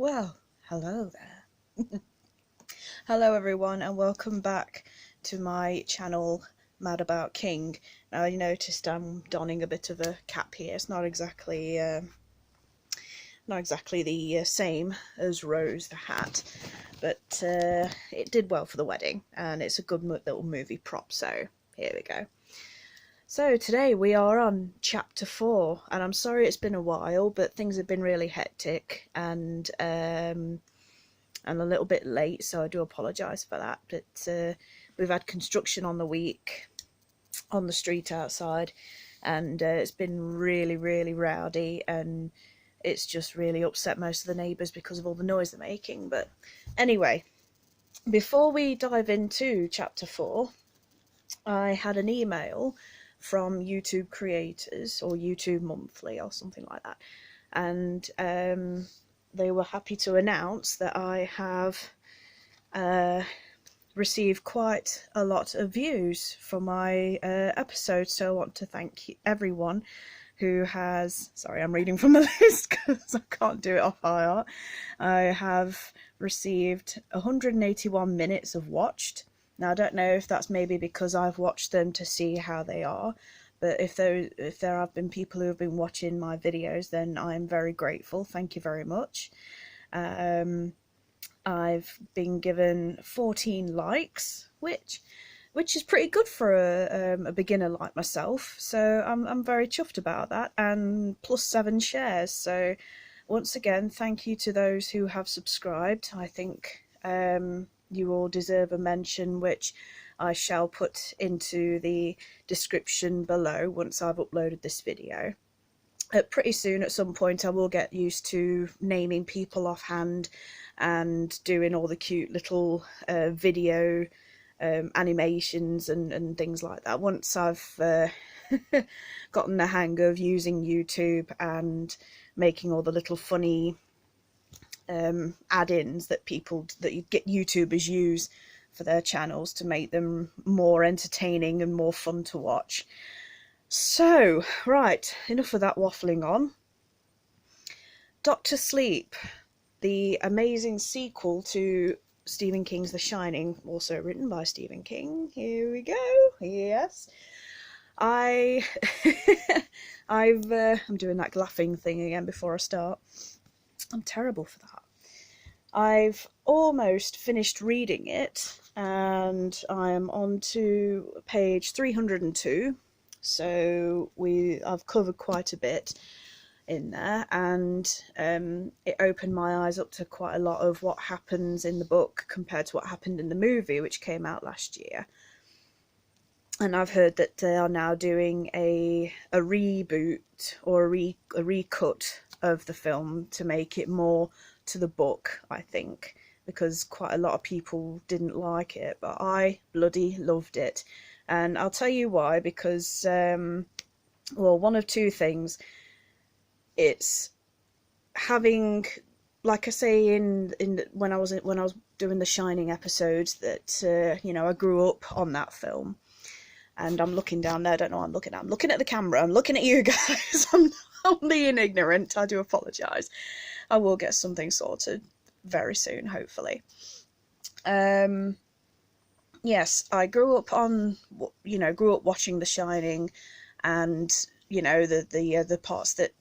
Well, hello there. Hello everyone and welcome back to my channel, Mad About King. Now you noticed I'm donning a bit of a cap here. It's not exactly the same as Rose the hat, but it did well for the wedding and it's a good little movie prop, so here we go. So today we are on chapter 4, and I'm sorry it's been a while, but things have been really hectic and a little bit late, so I do apologise for that. But we've had construction on the week on the street outside, and it's been really rowdy, and it's just really upset most of the neighbours because of all the noise they're making. But anyway, before we dive into chapter 4, I had an email from YouTube creators, or YouTube Monthly or something like that, and they were happy to announce that I have received quite a lot of views for my episode, so I want to thank everyone who has... Sorry, I'm reading from a list because I can't do it off by heart. I have received 181 minutes of watched. Now, I don't know if that's maybe because I've watched them to see how they are, but if there have been people who have been watching my videos, then I'm very grateful. Thank you very much. I've been given 14 likes, which is pretty good for a beginner like myself. So I'm very chuffed about that, and plus 7 shares. So once again, thank you to those who have subscribed. I think you all deserve a mention, which I shall put into the description below once I've uploaded this video. Pretty soon, at some point, I will get used to naming people offhand and doing all the cute little video animations and things like that. Once I've gotten the hang of using YouTube and making all the little funny add-ins that you get YouTubers use for their channels to make them more entertaining and more fun to watch. So, right, enough of that waffling on. Dr. Sleep, the amazing sequel to Stephen King's The Shining, also written by Stephen King. Here we go. Yes. I'm doing that laughing thing again before I start. I'm terrible for that. I've almost finished reading it, and I'm on to page 302. So I've covered quite a bit in there, and it opened my eyes up to quite a lot of what happens in the book compared to what happened in the movie, which came out last year. And I've heard that they are now doing a reboot or a recut of the film to make it more to the book, I think, because quite a lot of people didn't like it, but I bloody loved it. And I'll tell you why, because well, one of two things. It's having, like I say when I was doing the Shining episodes, that you know, I grew up on that film. And I'm looking down there, I don't know what I'm looking at. I'm looking at the camera, I'm looking at you guys. I'm being ignorant, I do apologise. I will get something sorted very soon, hopefully. Yes, I grew up watching The Shining, and you know, the parts that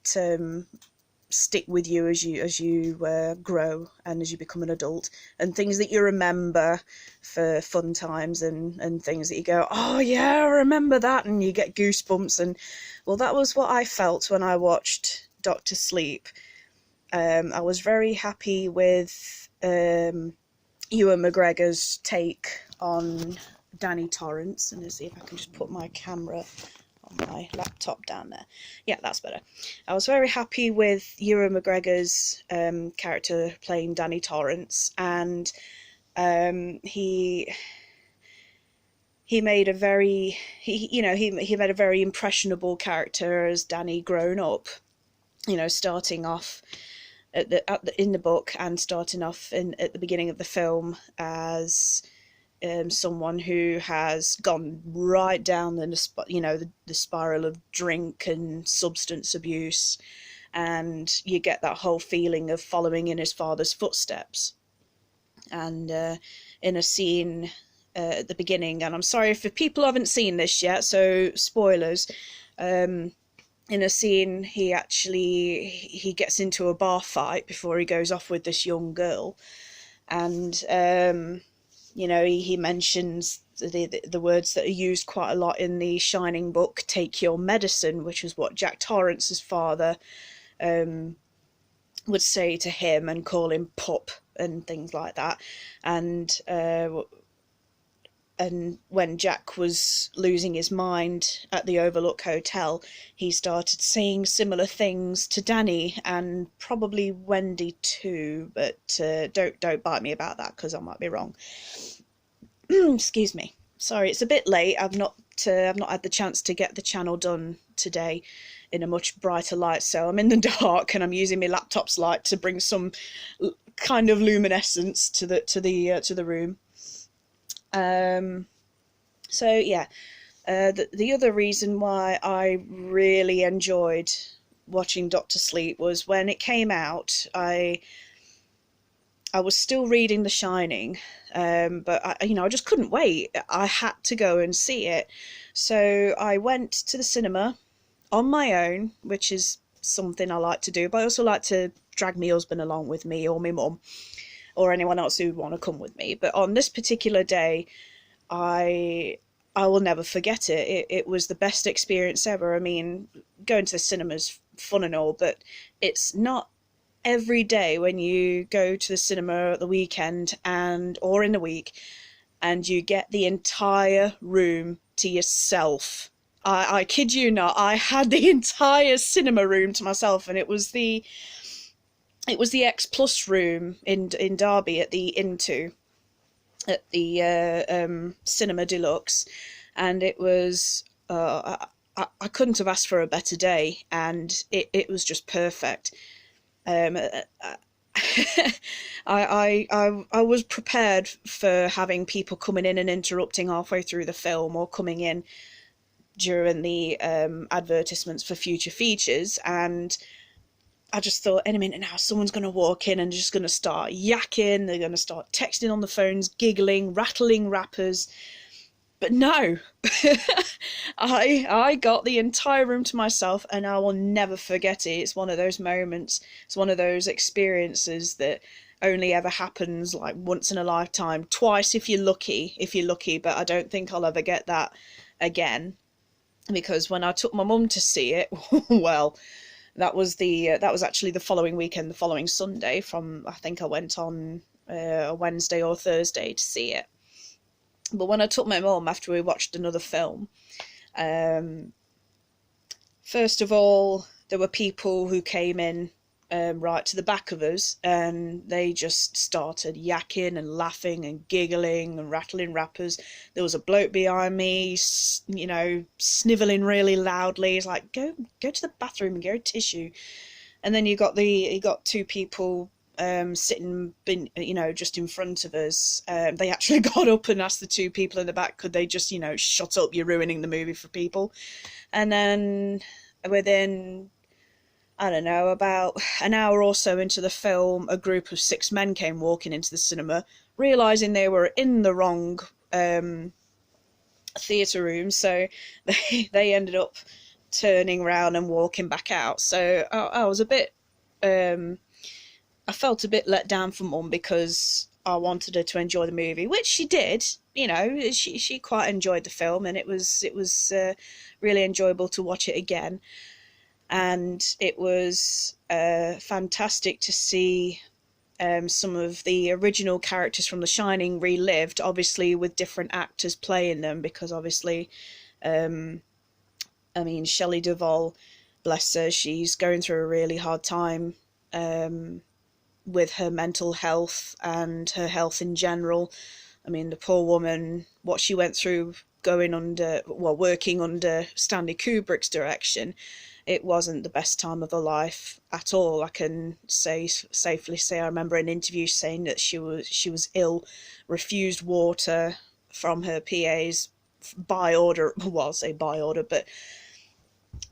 stick with you as you grow and as you become an adult, and things that you remember for fun times, and things that you go, oh yeah, I remember that, and you get goosebumps. And well, that was what I felt when I watched Dr. Sleep. I was very happy with Ewan McGregor's take on Danny Torrance, and let's see if I can just put my camera on my laptop down there. Yeah, that's better. I was very happy with Ewan McGregor's character playing Danny Torrance, and he made a very he made a very impressionable character as Danny grown up, you know, starting off in the book and starting off at the beginning of the film as someone who has gone right down the spiral of drink and substance abuse, and you get that whole feeling of following in his father's footsteps. And in a scene at the beginning, and I'm sorry if people haven't seen this yet, so spoilers, in a scene he gets into a bar fight before he goes off with this young girl, and you know, he mentions the words that are used quite a lot in the Shining book, take your medicine, which is what Jack Torrance's father would say to him and call him pup and things like that. And when Jack was losing his mind at the Overlook Hotel, he started saying similar things to Danny and probably Wendy too, but don't bite me about that because I might be wrong. Excuse me. Sorry, it's a bit late. I've not had the chance to get the channel done today in a much brighter light, so I'm in the dark and I'm using my laptop's light to bring some kind of luminescence to the room. So yeah, the other reason why I really enjoyed watching Doctor Sleep was when it came out. I was still reading The Shining, but I just couldn't wait. I had to go and see it, so I went to the cinema on my own, which is something I like to do. But I also like to drag my husband along with me, or my mum, or anyone else who'd want to come with me. But on this particular day, I will never forget it. It was the best experience ever. I mean, going to the cinema's fun and all, but it's not every day when you go to the cinema at the weekend or in the week and you get the entire room to yourself. I kid you not, I had the entire cinema room to myself, and it was the X Plus room in Derby at the Cinema Deluxe, and it was I couldn't have asked for a better day, and it was just perfect. I was prepared for having people coming in and interrupting halfway through the film, or coming in during the advertisements for future features, and I just thought, any minute now someone's going to walk in and just going to start yakking, they're going to start texting on the phones, giggling, rattling wrappers. But no, I got the entire room to myself, and I will never forget it. It's one of those moments, it's one of those experiences that only ever happens like once in a lifetime, twice if you're lucky, but I don't think I'll ever get that again. Because when I took my mum to see it, well, that was actually the following weekend, the following Sunday. I think I went on a Wednesday or Thursday to see it. But when I took my mum after we watched another film, first of all, there were people who came in right to the back of us, and they just started yakking and laughing and giggling and rattling wrappers. There was a bloke behind me, snivelling really loudly. He's like, go to the bathroom and get a tissue. And then you got two people sitting, just in front of us. They actually got up and asked the two people in the back, could they just, shut up, you're ruining the movie for people. And then within, I don't know, about an hour or so into the film, a group of 6 men came walking into the cinema, realising they were in the wrong theatre room, so they ended up turning around and walking back out. So I was a bit... I felt a bit let down for Mum, because I wanted her to enjoy the movie, which she did. She quite enjoyed the film, and it was really enjoyable to watch it again. And it was fantastic to see some of the original characters from The Shining relived, obviously with different actors playing them, because obviously, Shelley Duvall, bless her, she's going through a really hard time with her mental health and her health in general. The poor woman, what she went through working under Stanley Kubrick's direction, it wasn't the best time of her life at all. I can safely say I remember an interview saying that she was ill, refused water from her PAs by order. Well, I'll say by order, but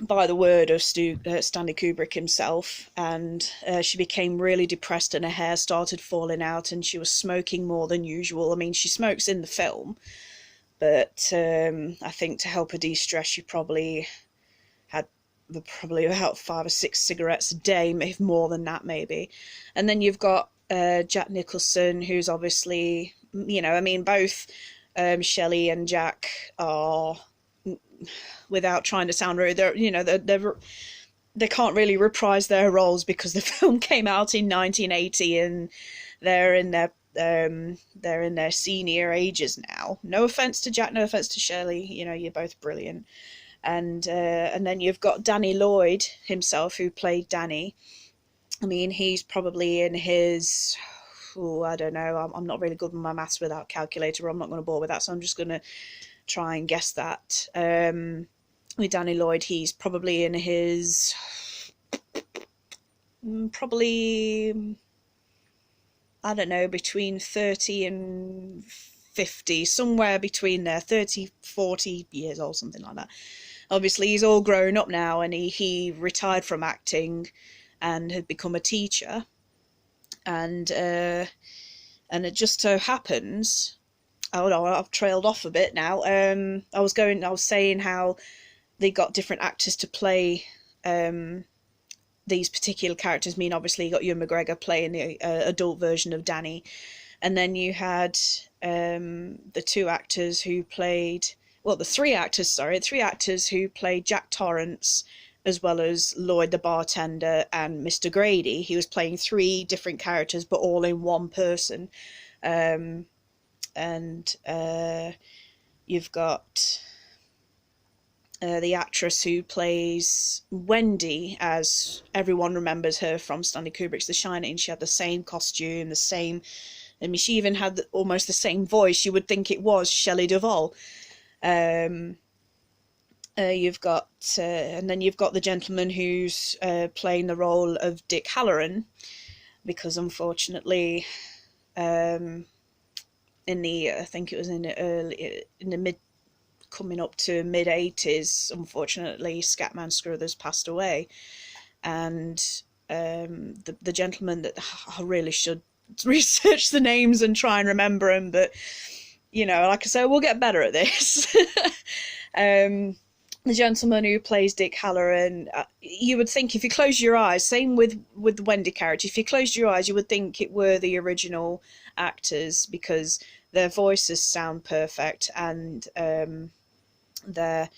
by the word of Stanley Kubrick himself, and she became really depressed and her hair started falling out and she was smoking more than usual. I mean, she smokes in the film, but I think to help her de-stress she probably had about 5 or 6 cigarettes a day, if more than that maybe. And then you've got Jack Nicholson, who's obviously, you know, I mean, both Shelley and Jack are, without trying to sound rude, they're, you know, they can't really reprise their roles because the film came out in 1980 and they're in their senior ages now. No offense to Jack, no offense to Shelley, you know, you're both brilliant. And then you've got Danny Lloyd himself, who played Danny. I mean, he's probably in his, I don't know, I'm not really good with my maths without calculator. I'm not going to bore with that, so I'm just going to try and guess that. With Danny Lloyd, he's probably in his, probably, I don't know, between 30 and 50, somewhere between there, 30, 40 years old, something like that. Obviously, he's all grown up now, and he retired from acting and had become a teacher. And it just so happens, oh no, I've trailed off a bit now. I was saying how they got different actors to play these particular characters. I mean, obviously you got Ewan McGregor playing the adult version of Danny, and then you had the three actors who played Jack Torrance, as well as Lloyd the bartender and Mr. Grady. He was playing 3 different characters, but all in one person. You've got the actress who plays Wendy, as everyone remembers her from Stanley Kubrick's The Shining. She had the same costume, I mean, she even had almost the same voice. You would think it was Shelley Duvall. You've got, and then you've got the gentleman who's playing the role of Dick Hallorann, because unfortunately, I think it was in the coming up to mid-80s, unfortunately, Scatman Scruthers passed away, and the gentleman that I really should research the names and try and remember them, but you know, like I say, we'll get better at this. The gentleman who plays Dick Hallorann, you would think if you close your eyes, same with the Wendy character, if you closed your eyes you would think it were the original actors, because their voices sound perfect, and their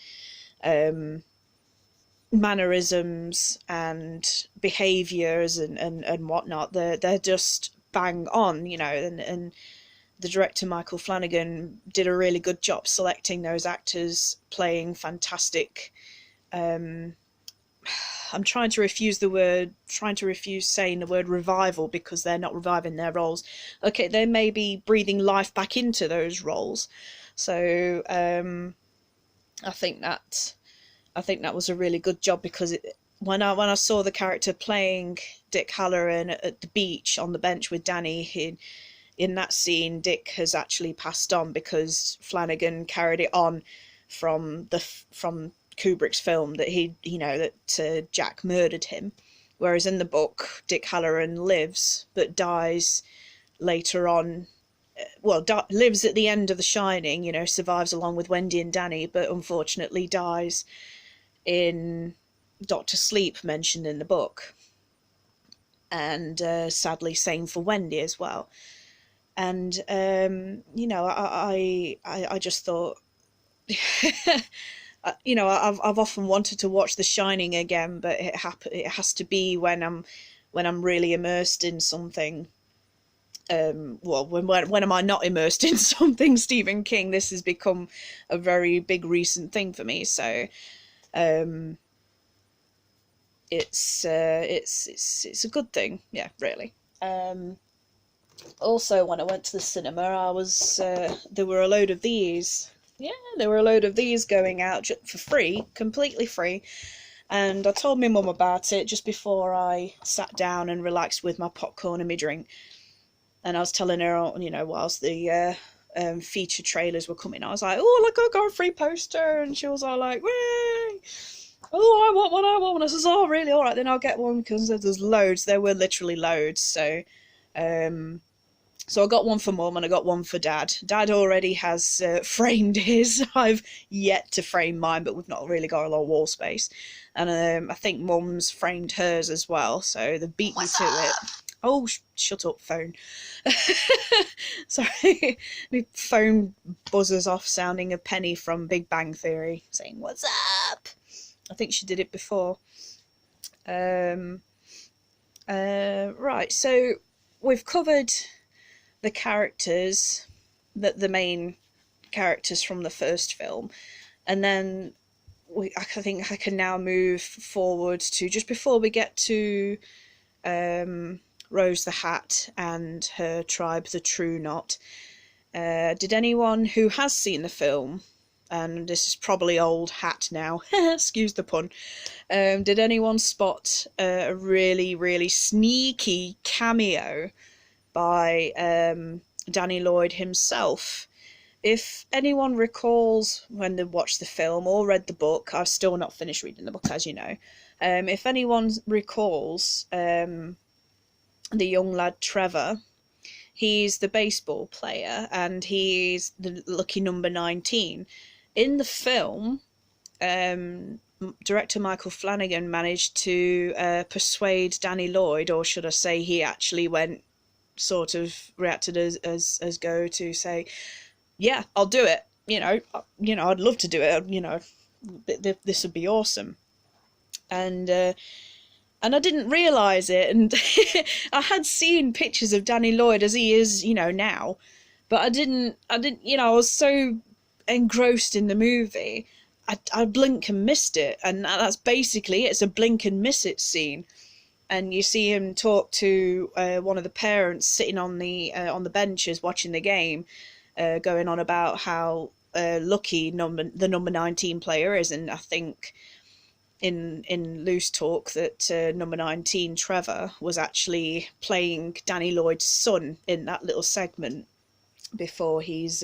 mannerisms and behaviours and whatnot, they're just bang on, you know, and the director Michael Flanagan did a really good job selecting those actors playing fantastic. I'm trying to refuse saying the word revival, because they're not reviving their roles. Okay, they may be breathing life back into those roles. So I think that was a really good job, because when I saw the character playing Dick Hallorann at the beach on the bench with Danny, in that scene, Dick has actually passed on, because Flanagan carried it on from Kubrick's film that Jack murdered him, whereas in the book Dick Hallorann lives but dies later on. Lives at the end of The Shining, you know, survives along with Wendy and Danny, but unfortunately dies in Dr. Sleep, mentioned in the book, and sadly same for Wendy as well. And you know, I just thought, you know, I've often wanted to watch The Shining again, but it has to be when I'm really immersed in something. When am I not immersed in something Stephen King? This has become a very big recent thing for me, so it's a good thing, yeah, really. Also, when I went to the cinema, there were a load of these. Yeah, there were a load of these going out for free, completely free. And I told my mum about it just before I sat down and relaxed with my popcorn and my drink. And I was telling her, you know, whilst the feature trailers were coming, I was like, oh, look, I got a free poster. And she was all like, way! oh, I want one, I want one. I says, oh, really? All right, then I'll get one, because there's loads. There were literally loads. So I got one for Mum and I got one for Dad. Dad already has framed his. I've yet to frame mine, but we've not really got a lot of wall space. And I think Mum's framed hers as well, so they beat me to it. Oh, shut up, phone. Sorry, my phone buzzes off sounding a Penny from Big Bang Theory saying, "What's up?" I think she did it before. Right, so we've covered the characters, the main characters from the first film, and then I think I can now move forward to just before we get to Rose the Hat and her tribe, the True Knot. Did anyone who has seen the film, and this is probably old hat now, excuse the pun, did anyone spot a really, really sneaky cameo by Danny Lloyd himself? If anyone recalls when they watched the film or read the book, I've still not finished reading the book, as you know. If anyone recalls the young lad Trevor, he's the baseball player and he's the lucky number 19. In the film, director Michael Flanagan managed to persuade Danny Lloyd, or should I say he actually sort of reacted as go to say, yeah, I'll do it. I'd love to do it. This would be awesome. And I didn't realise it, and I had seen pictures of Danny Lloyd as he is, now, but I didn't. I was so engrossed in the movie, I blink and missed it, and that's basically it. It's a blink and miss it scene. And you see him talk to one of the parents sitting on the benches watching the game, going on about how lucky the number 19 player is, and I think in loose talk that number 19 Trevor was actually playing Danny Lloyd's son in that little segment before he's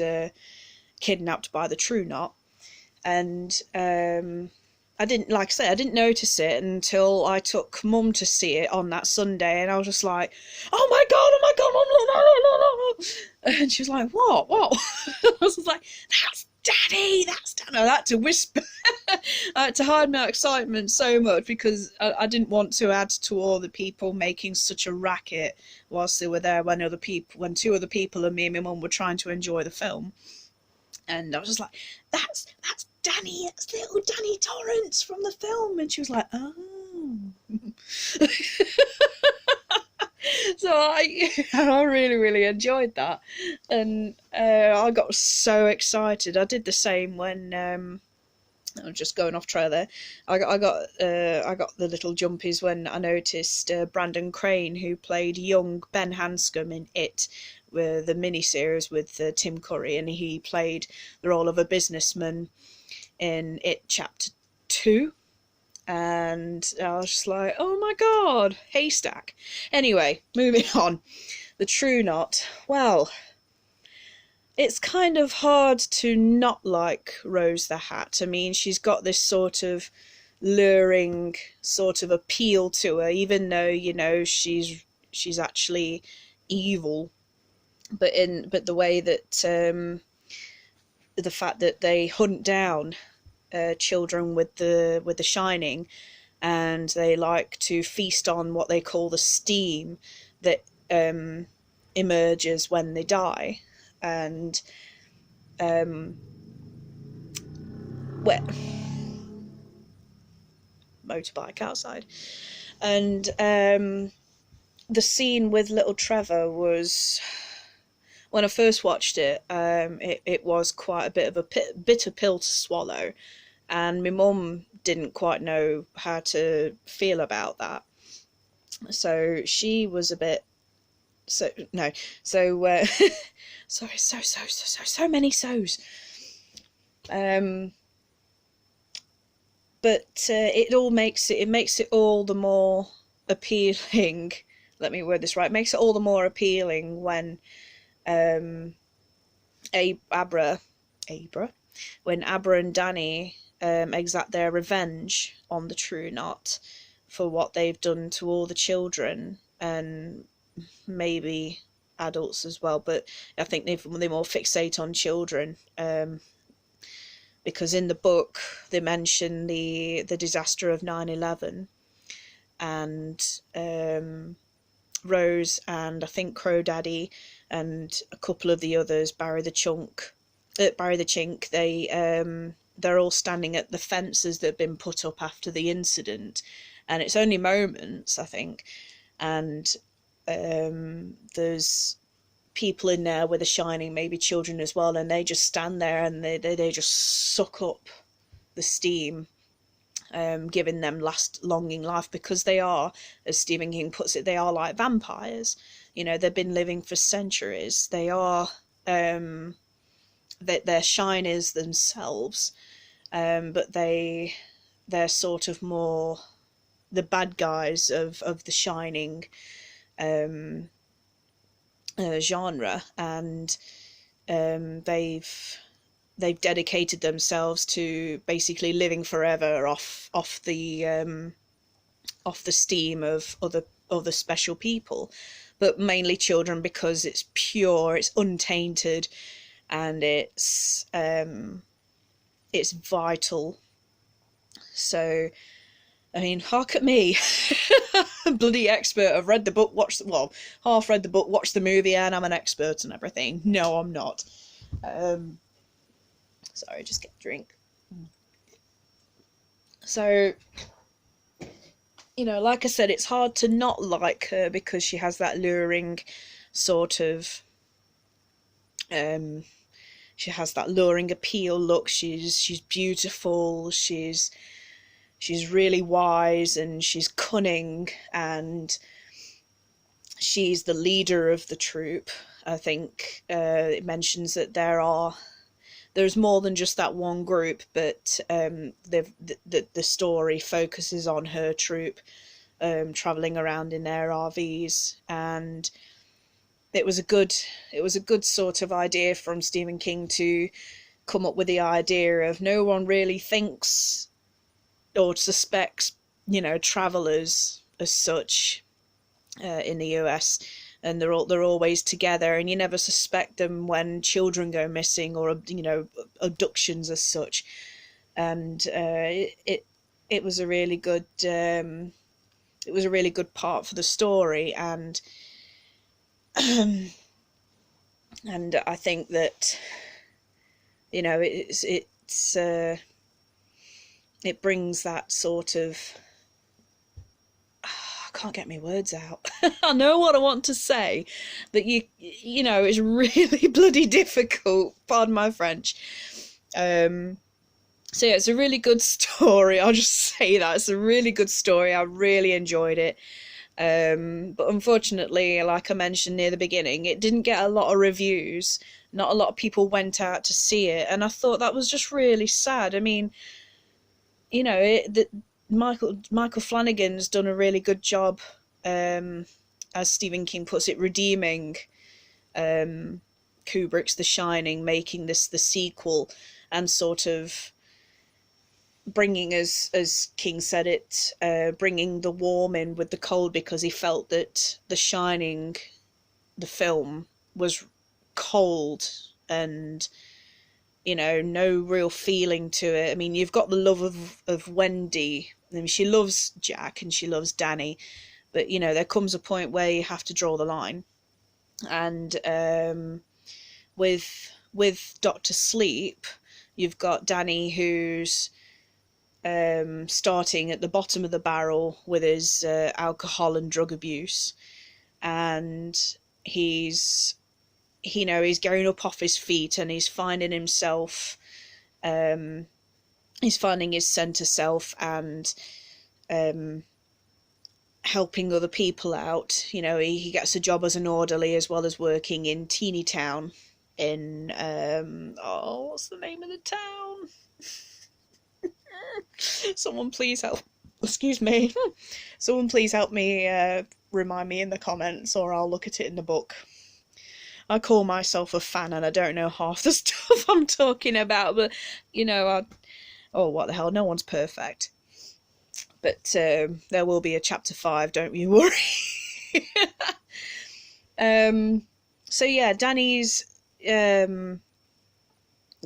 kidnapped by the True Knot. And I didn't notice it until I took Mum to see it on that Sunday, and I was just like, oh my god, no. And she was like, what? I was like, that's Daddy, that's Daddy. I had to whisper. I had to hide my excitement so much because I didn't want to add to all the people making such a racket whilst they were there when two other people and me and my mum were trying to enjoy the film. And I was just like, that's Danny, that's little Danny Torrance from the film. And she was like, oh. So I really, really enjoyed that. And I got so excited. I did the same when I'm just going off trail there. I got the little jumpies when I noticed Brandon Crane, who played young Ben Hanscom in It, with the miniseries with Tim Curry, and he played the role of a businessman in It Chapter 2. And I was just like, oh my god, haystack. Anyway, moving on. The True Knot. Well, it's kind of hard to not like Rose the Hat. I mean, she's got this sort of luring sort of appeal to her, even though, she's actually evil. But the way that the fact that they hunt down children with the shining, and they like to feast on what they call the steam that emerges when they die, and motorbike outside, and the scene with little Trevor was, when I first watched it, it was quite a bit of a bitter pill to swallow, and my mum didn't quite know how to feel about that. So she was a bit, sorry, so many so's. But it makes it all the more appealing. Let me word this right. It makes it all the more appealing when Abra and Danny exact their revenge on the True Knot for what they've done to all the children, and maybe adults as well, but I think they more fixate on children, because in the book they mention the disaster of 9/11, and Rose and I think Crow Daddy and a couple of the others, Barry the Chink, they're all standing at the fences that have been put up after the incident, and it's only moments, I think, and there's people in there with The Shining, maybe children as well, and they just stand there and they just suck up the steam, giving them last longing life, because they are, as Stephen King puts it, they are like vampires. You know, they've been living for centuries. They are, they're shiners themselves, but they're sort of more the bad guys of The Shining genre, and they've dedicated themselves to basically living forever off the steam of other special people, but mainly children, because it's pure, it's untainted, and it's vital. So I mean, hark at me, bloody expert. I've read the book, half read the book, watched the movie, and I'm an expert and everything. No, I'm not. Sorry, just get a drink. So, you know, like I said, it's hard to not like her, because she has that luring sort of, she has that luring appeal look. She's beautiful, she's really wise, and she's cunning, and she's the leader of the troop. I think it mentions that there's more than just that one group, but the story focuses on her troop travelling around in their RVs, and it was a good sort of idea from Stephen King to come up with the idea of no one really thinks or suspects, you know, travellers as such in the US, and they're always together, and you never suspect them when children go missing, or, you know, abductions as such. And it was a really good part for the story, and and I think that, you know, it brings that sort of, I can't get my words out. I know what I want to say, but you know, it's really bloody difficult, pardon my French. So yeah, it's a really good story. I'll just say that it's a really good story. I really enjoyed it. But unfortunately, like I mentioned near the beginning, it didn't get a lot of reviews. Not a lot of people went out to see it, and I thought that was just really sad. I mean, you know, Michael Flanagan's done a really good job, as Stephen King puts it, redeeming Kubrick's The Shining, making this the sequel, and sort of bringing, as King said it, bringing the warm in with the cold, because he felt that The Shining, the film, was cold and, you know, no real feeling to it. I mean, you've got the love of Wendy. I mean, she loves Jack and she loves Danny, but, you know, there comes a point where you have to draw the line. And with Dr. Sleep, you've got Danny, who's starting at the bottom of the barrel with his alcohol and drug abuse, and he's going up off his feet, and he's finding himself, he's finding his centre self, and helping other people out. You know, he gets a job as an orderly as well as working in Teeny Town in what's the name of the town? Someone please help. Excuse me. Someone please help me, remind me in the comments, or I'll look at it in the book. I call myself a fan and I don't know half the stuff I'm talking about, but, you know, oh, what the hell, no one's perfect. But there will be a chapter 5, don't you worry. So yeah, Danny's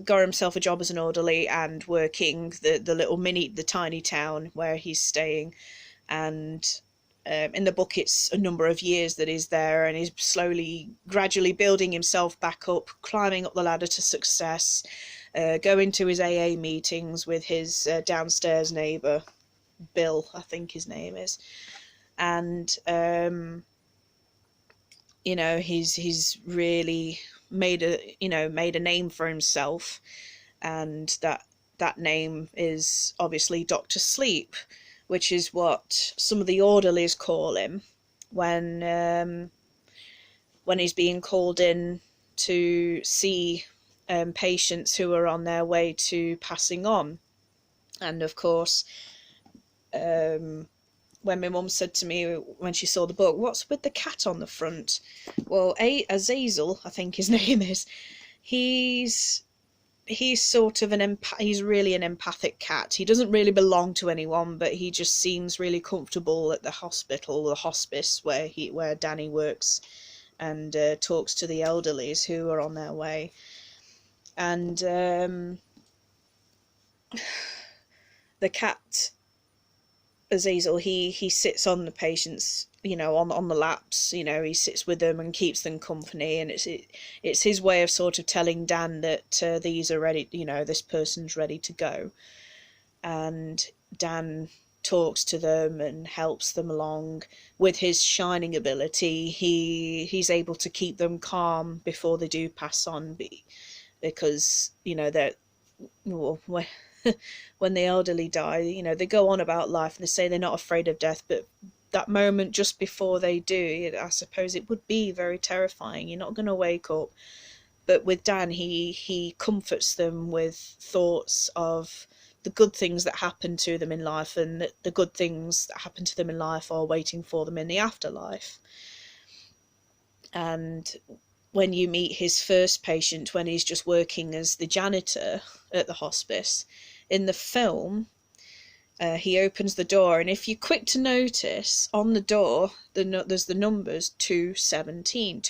got himself a job as an orderly and working the tiny town where he's staying. And in the book it's a number of years that he's there, and he's gradually building himself back up, climbing up the ladder to success, going to his AA meetings with his downstairs neighbour, Bill, I think his name is. And you know, he's really made a name for himself, and that name is obviously Dr. Sleep, which is what some of the orderlies call him when he's being called in to see patients who are on their way to passing on. And of course, when my mum said to me when she saw the book, "What's with the cat on the front?" Well, Azazel, I think his name is, he's sort of he's really an empathic cat. He doesn't really belong to anyone, but he just seems really comfortable at the hospice where Danny works, and talks to the elderlies who are on their way. And the cat, Azazel, he sits on the patients, you know, on the laps, you know, he sits with them and keeps them company, and it's his way of sort of telling Dan that these are ready, you know, this person's ready to go. And Dan talks to them and helps them along with his shining ability. He's able to keep them calm before they do pass on, because, you know, they're, well, when the elderly die, you know, they go on about life and they say they're not afraid of death, but that moment just before they do, I suppose it would be very terrifying. You're not going to wake up. But with Dan, he comforts them with thoughts of the good things that happen to them in life, and that the good things that happen to them in life are waiting for them in the afterlife. And when you meet his first patient, when he's just working as the janitor at the hospice, in the film, he opens the door, and if you're quick to notice, on the door there's the numbers 217.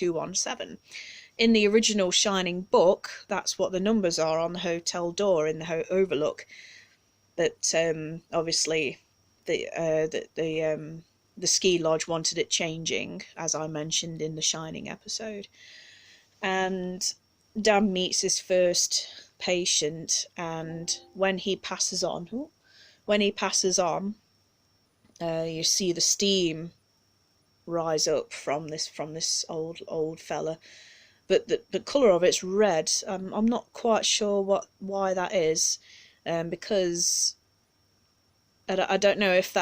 In the original Shining book, that's what the numbers are on the hotel door in the Overlook. But obviously the ski lodge wanted it changing, as I mentioned in the Shining episode. And Dan meets his first patient, and when he passes on, you see the steam rise up from this old fella, but the colour of it's red. I'm not quite sure why that is, because I don't know if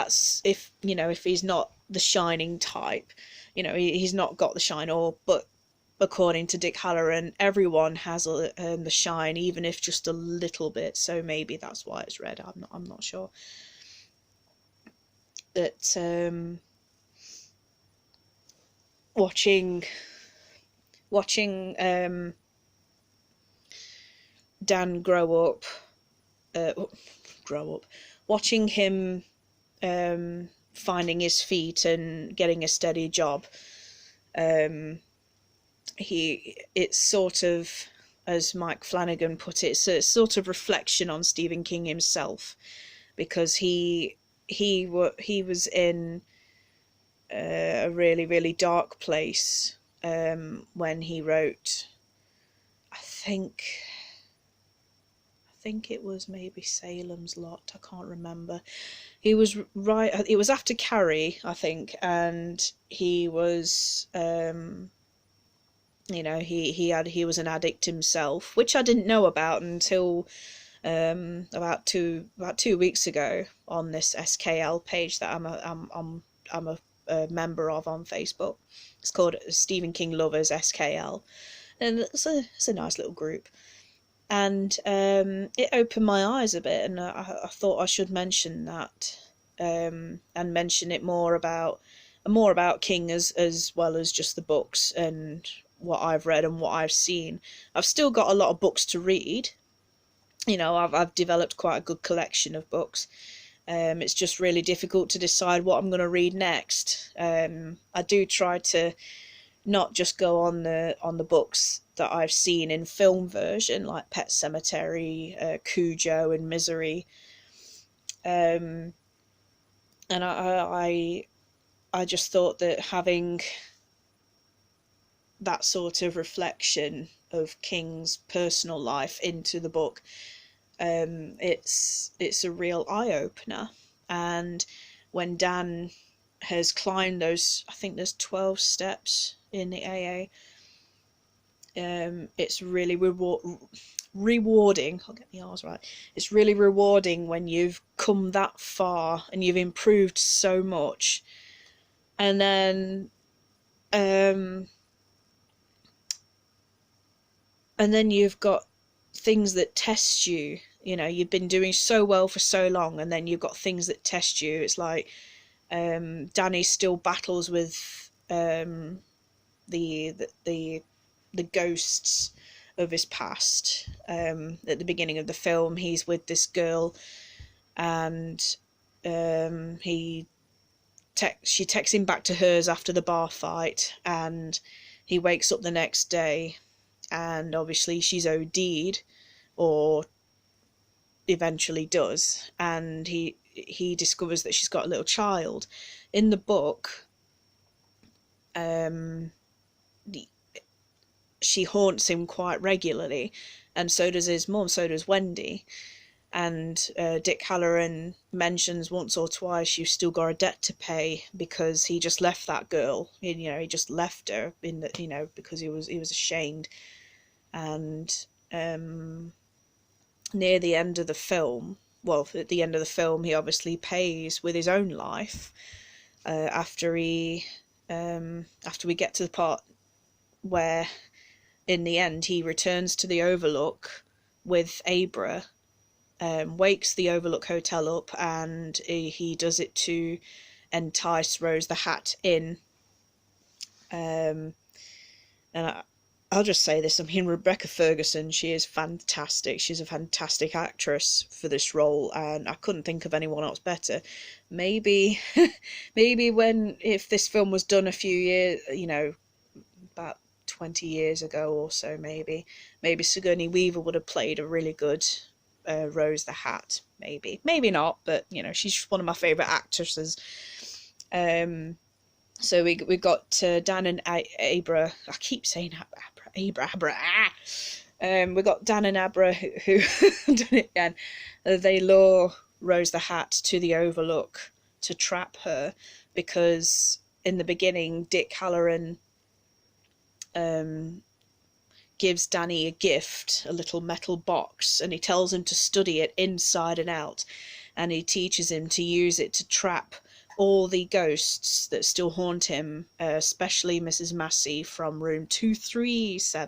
he's not the Shining type, you know, he's not got the shine, but according to Dick Hallorann, everyone has the shine, even if just a little bit. So maybe that's why it's red. I'm not sure. But watching Dan grow up, watching him finding his feet and getting a steady job. It's sort of, as Mike Flanagan put it, it's a sort of reflection on Stephen King himself, because he was in a really, really dark place when he wrote, I think it was maybe Salem's Lot, I can't remember. It was after Carrie, I think, and he was you know, he was an addict himself, which I didn't know about until about 2 weeks ago on this SKL page that I'm a member of on Facebook. It's called Stephen King Lovers SKL, and it's a nice little group. And it opened my eyes a bit, and I thought I should mention that, and mention it more about King as well as just the books and what I've read and what I've seen. I've still got a lot of books to read, you know, I've developed quite a good collection of books. It's just really difficult to decide what I'm going to read next. I do try to not just go on the books that I've seen in film version, like Pet Sematary, Cujo, and Misery. Um, and I just thought that having that sort of reflection of King's personal life into the book, it's a real eye opener. And when Dan has climbed those, I think there's 12 steps in the AA. It's really rewarding. I'll get the R's right. It's really rewarding when you've come that far and you've improved so much, and then you've got things that test you. You know, you've been doing so well for so long, and then you've got things that test you. It's like Danny still battles with the ghosts of his past. At the beginning of the film, he's with this girl, and she texts him back to hers after the bar fight, and he wakes up the next day, and obviously she's OD'd, or eventually does, and he discovers that she's got a little child. In the book, she haunts him quite regularly, and so does his mum, so does Wendy. And Dick Hallorann mentions once or twice, you've still got a debt to pay, because he just left that girl. You know, he just left her in the, you know, because he was ashamed. And near the end of the film, well, at the end of the film, he obviously pays with his own life. After we get to the part where, in the end, he returns to the Overlook with Abra, wakes the Overlook Hotel up, and he does it to entice Rose the Hat in. And I'll just say this, I mean, Rebecca Ferguson, she is fantastic. She's a fantastic actress for this role, and I couldn't think of anyone else better. Maybe if this film was done a few years, you know, about 20 years ago or so, maybe Sigourney Weaver would have played a really good Rose the Hat. Maybe not, but you know, she's one of my favourite actresses. So we got Dan and Abra. I keep saying Abra. We got Dan and Abra who done it again. They lure Rose the Hat to the Overlook to trap her, because in the beginning Dick Hallorann gives Danny a gift, a little metal box, and he tells him to study it inside and out, and he teaches him to use it to trap all the ghosts that still haunt him, especially Mrs. Massey from room 237.